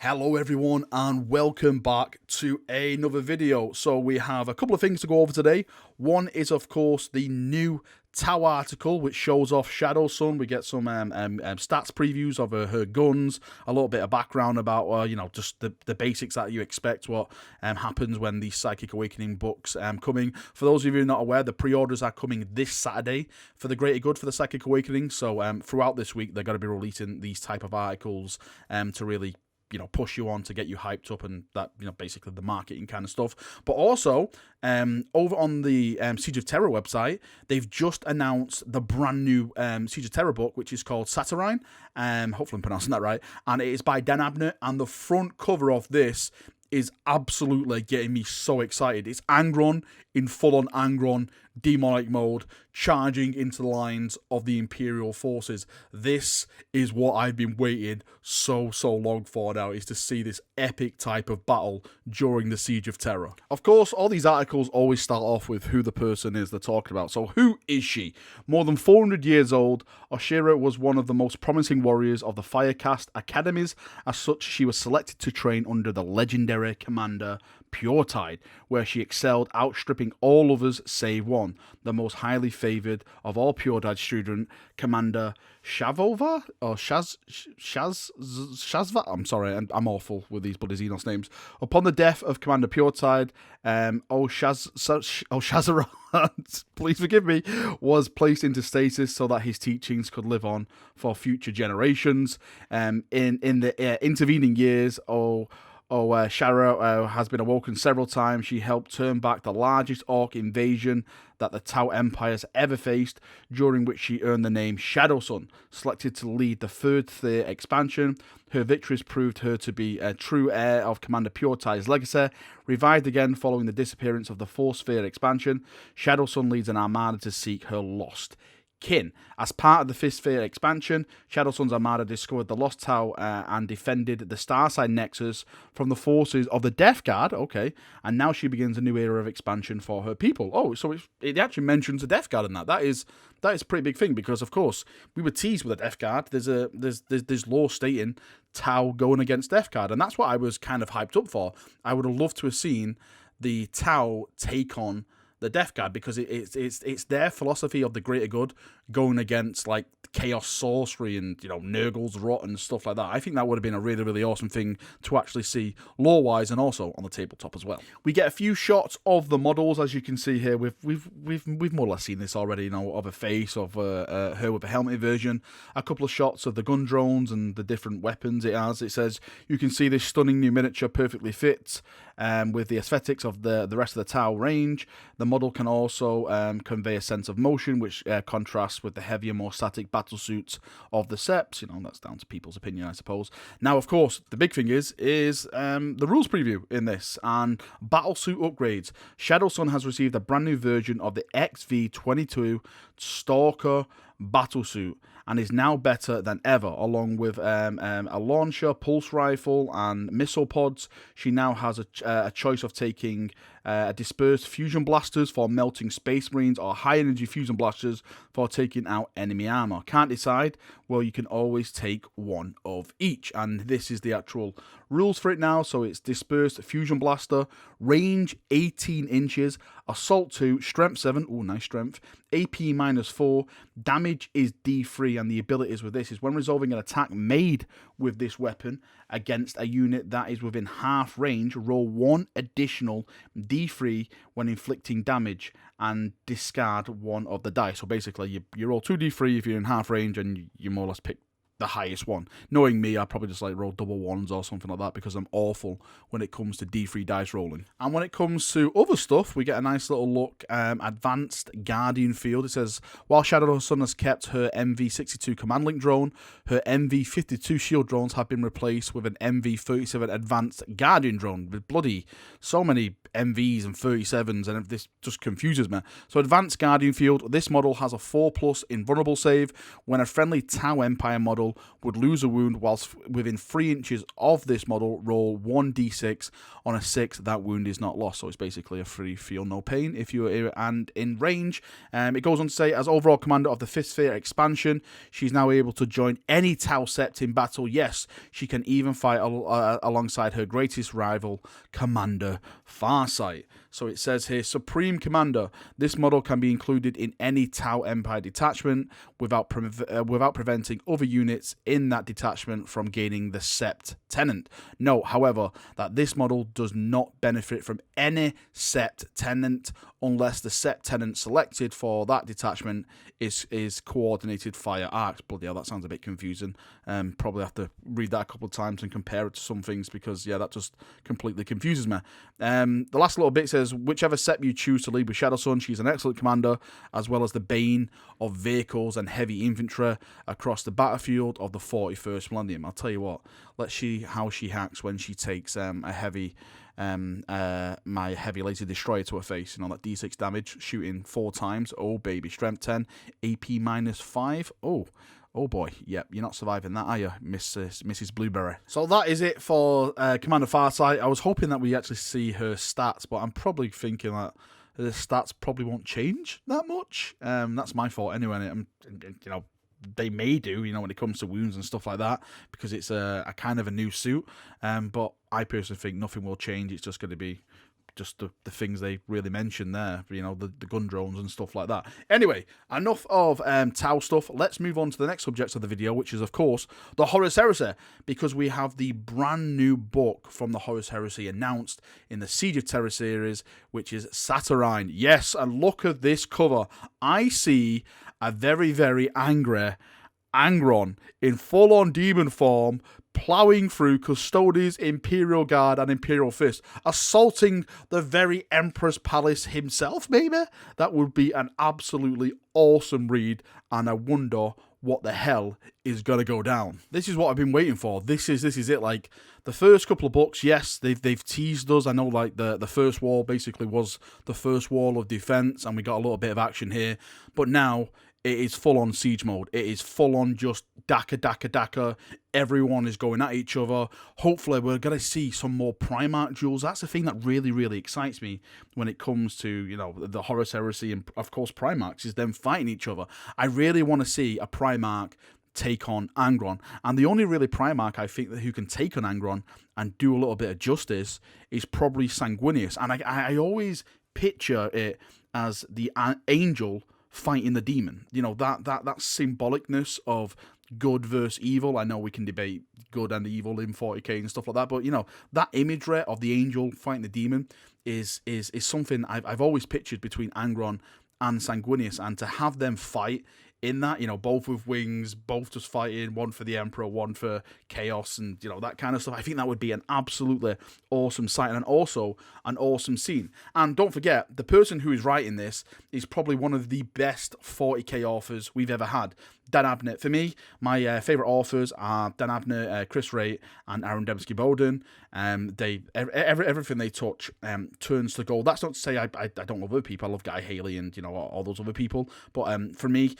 Hello everyone and welcome back to another video. So we have a couple of things to go over today. One is of course the new Tau article which shows off Shadowsun. We get some stats previews of her guns, a little bit of background about just the basics that you expect, what happens when these Psychic Awakening books coming. For those of you not aware, the pre-orders are coming this Saturday for the greater good for the Psychic Awakening. So throughout this week they're going to be releasing these type of articles to really push you on, to get you hyped up, and that, basically the marketing kind of stuff. But also, over on the Siege of Terra website, they've just announced the brand new Siege of Terra book, which is called Saturnine. Hopefully I'm pronouncing that right. And it is by Dan Abnett, and the front cover of this is absolutely getting me so excited. It's Angron in full-on Angron demonic mode, charging into the lines of the Imperial forces. This is what I've been waiting so long for now, is to see this epic type of battle during the Siege of Terra. Of course, all these articles always start off with who the person is they're talking about. So who is she? More than 400 years old, Oshira was one of the most promising warriors of the Firecast academies. As such, she was selected to train under the legendary commander Puretide, where she excelled, outstripping all others save one, the most highly favoured of all Puretide student, Commander Shavova, or Shazva. I'm sorry, I'm awful with these bloody Xenos names. Upon the death of Commander Puretide, Shazara, please forgive me, was placed into stasis so that his teachings could live on for future generations. In the intervening years, Shara has been awoken several times. She helped turn back the largest orc invasion that the Tau Empire has ever faced, during which she earned the name Shadowsun. Selected to lead the Third Tier expansion, her victories proved her to be a true heir of Commander Puretide's legacy. Revived again following the disappearance of the Fourth Sphere expansion, Shadowsun leads an armada to seek her lost kin. As part of the Fifth Sphere expansion, Shadowsun's armada discovered the Lost Tau and defended the Starside Nexus from the forces of the Death Guard. Okay, and now she begins a new era of expansion for her people. Oh, so it actually mentions the Death Guard in that. That is a pretty big thing, because of course we were teased with the Death Guard. There's law stating Tau going against Death Guard, and that's what I was kind of hyped up for. I would have loved to have seen the Tau take on the Death Guard, because it's their philosophy of the greater good going against like chaos sorcery and Nurgle's rot and stuff like that. I think that would have been a really awesome thing to actually see lore wise, and also on the tabletop as well. We get a few shots of the models, as you can see here. We've more or less seen this already, of a face of her with a helmet version, a couple of shots of the gun drones and the different weapons it has. It says you can see this stunning new miniature perfectly fits with the aesthetics of the rest of the Tau range. The model can also convey a sense of motion, which contrasts with the heavier, more static battle suits of the Seps. That's down to people's opinion, I suppose. Now, of course, the big thing is the rules preview in this and battle suit upgrades. Shadowsun has received a brand new version of the XV-22 Stalker battlesuit and is now better than ever, along with a launcher, pulse rifle, and missile pods. She now has a choice of taking dispersed fusion blasters for melting space marines, or high energy fusion blasters for taking out enemy armor. Can't decide? Well, you can always take one of each, and this is the actual rules for it now. So it's dispersed fusion blaster, range 18 inches, assault 2, strength 7, oh nice strength, AP -4, damage is D3, and the abilities with this is when resolving an attack made with this weapon against a unit that is within half range, roll 1 additional D3 when inflicting damage and discard one of the dice. So basically you roll 2 D3 if you're in half range, and you more or less pick the highest one. Knowing me, I'd probably just roll double ones or something like that, because I'm awful when it comes to D3 dice rolling. And when it comes to other stuff, we get a nice little look. Advanced Guardian Field. It says, while Shadowsun has kept her MV-62 command link drone, her MV-52 shield drones have been replaced with an MV-37 Advanced Guardian drone. With bloody so many MVs and 37s, and this just confuses me. So Advanced Guardian Field. This model has a 4+ invulnerable save. When a friendly Tau Empire model model would lose a wound whilst within 3 inches of this model. Roll 1d6. On a 6, that wound is not lost. So it's basically a free feel no pain if you are and in range. It goes on to say, as overall commander of the 5th Sphere expansion, she's now able to join any Tau Sept in battle. Yes, she can even fight alongside her greatest rival, Commander Farsight. So it says here, Supreme Commander. This model can be included in any Tau Empire detachment without preventing other units in that detachment from gaining the Sept Tenant. Note, however, that this model does not benefit from any Sept Tenant unless the Sept Tenant selected for that detachment is coordinated fire arcs. Bloody hell, that sounds a bit confusing. Probably have to read that a couple of times and compare it to some things because, yeah, that just completely confuses me. The last little bit says, whichever Sept you choose to lead with Shadowsun, she's an excellent commander, as well as the bane of vehicles and heavy infantry across the battlefield of the 41st Millennium. I'll tell you what, let's see how she hacks when she takes my heavy laser destroyer to her face. You know, that d6 damage, shooting 4 times. Oh baby, strength 10, AP -5. Oh boy, yep, you're not surviving that, are you, Mrs. Blueberry? So that is it for Commander Farsight. I was hoping that we actually see her stats, but I'm probably thinking that the stats probably won't change that much. That's my fault anyway. You know, they may do, you know, when it comes to wounds and stuff like that, because it's a kind of a new suit. But I personally think nothing will change. It's just going to be just the things they really mentioned there, you know, the gun drones and stuff like that. Anyway, enough of Tau stuff. Let's move on to the next subject of the video, which is, of course, the Horus Heresy, because we have the brand new book from the Horus Heresy announced in the Siege of Terra series, which is Saturnine. Yes, and look at this cover. I see a very, very angry Angron in full-on demon form, ploughing through Custodes, Imperial Guard, and Imperial Fist, assaulting the very Emperor's Palace himself, maybe? That would be an absolutely awesome read, and I wonder what the hell is going to go down. This is what I've been waiting for. This is it. Like, the first couple of books, yes, they've teased us. I know, like, the first wall basically was the first wall of defense, and we got a little bit of action here, but now it is full-on siege mode. It is full-on just Daka. Everyone is going at each other. Hopefully, we're going to see some more Primarch duels. That's the thing that really, really excites me when it comes to, you know, the Horus Heresy and, of course, Primarchs, is them fighting each other. I really want to see a Primarch take on Angron. And the only really Primarch I think that who can take on Angron and do a little bit of justice is probably Sanguinius. And I always picture it as the angel fighting the demon. You know, that symbolicness of good versus evil. I know we can debate good and evil in 40k and stuff like that, but, you know, that imagery of the angel fighting the demon is something I've always pictured between Angron and Sanguinius, and to have them fight in that, you know, both with wings, both just fighting, one for the Emperor, one for Chaos, and, you know, that kind of stuff. I think that would be an absolutely awesome sight, and also an awesome scene. And don't forget, the person who is writing this is probably one of the best 40k authors we've ever had. Dan Abnett. For me, my favourite authors are Dan Abnett, Chris Wright, and Aaron Dembski-Bowden. Everything they touch turns to gold. That's not to say I don't love other people. I love Guy Haley and, you know, all those other people. But for me,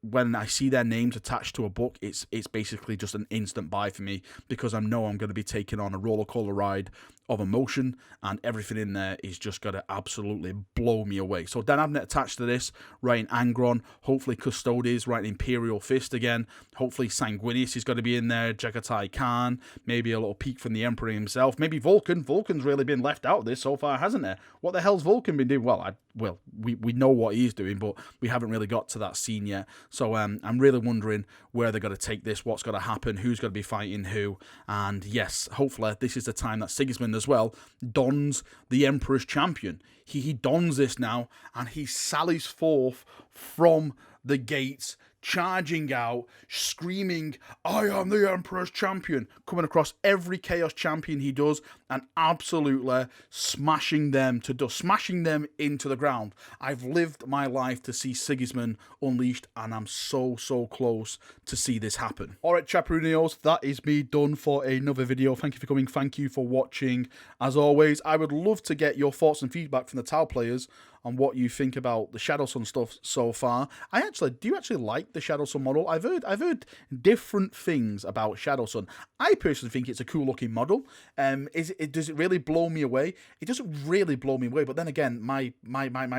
when I see their names attached to a book, it's basically just an instant buy for me, because I know I'm going to be taking on a rollercoaster ride of emotion, and everything in there is just going to absolutely blow me away. So Dan Abnett attached to this, writing Angron, hopefully Custodes, writing Imperial Fist again, hopefully Sanguinius is going to be in there, Jagatai Khan, maybe a little peek from the Emperor himself, maybe Vulcan. Vulcan's really been left out of this so far, hasn't it? What the hell's Vulcan been doing? Well, we know what he's doing, but we haven't really got to that scene yet. So I'm really wondering where they're going to take this, what's going to happen, who's going to be fighting who, and yes, hopefully this is the time that Sigismund as well dons the Emperor's champion. He dons this now, and he sallies forth from the gates, charging out, screaming, "I am the Emperor's champion," coming across every Chaos champion he does, and absolutely smashing them to dust, smashing them into the ground. I've lived my life to see Sigismund unleashed, and I'm so close to see this happen. Alright, Chaperoonios, that is me done for another video. Thank you for coming, thank you for watching. As always, I would love to get your thoughts and feedback from the Tau players on what you think about the Shadowsun stuff so far. Do you actually like the Shadowsun model? I've heard different things about Shadowsun. I personally think it's a cool looking model. Does it really blow me away? It doesn't really blow me away, but then again, my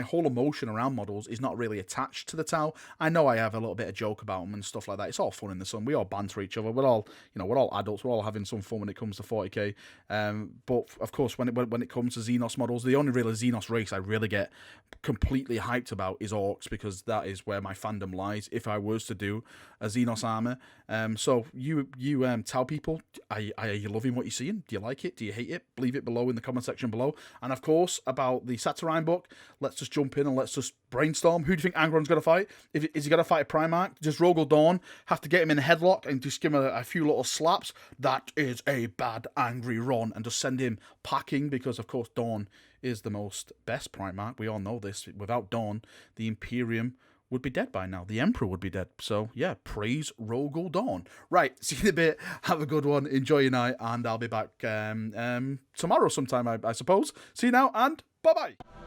whole emotion around models is not really attached to the Tau. I know I have a little bit of joke about them and stuff like that. It's all fun in the sun. We all banter each other. We're all adults. We're all having some fun when it comes to 40k. But of course, when it comes to Xenos models, the only real Xenos race I really get completely hyped about is Orcs, because that is where my fandom lies. If I was to do a Xenos armor, so you Tau people, are you loving what you're seeing? Do you like it? Do you hate it? Leave it below in the comment section below. And of course, about the Saturnine book, let's just jump in and let's just brainstorm. Who do you think Angron's going to fight? Is he going to fight a Primarch? Does Rogel Dawn have to get him in a headlock and just give him a few little slaps? That is a bad, angry run, and just send him packing, because of course Dawn is the best Primarch. We all know this. Without Dawn, the Imperium would be dead by now. The Emperor would be dead. So yeah, praise Rogel Dawn. Right, see you in a bit. Have a good one. Enjoy your night, and I'll be back tomorrow sometime, I suppose. See you now, and bye-bye.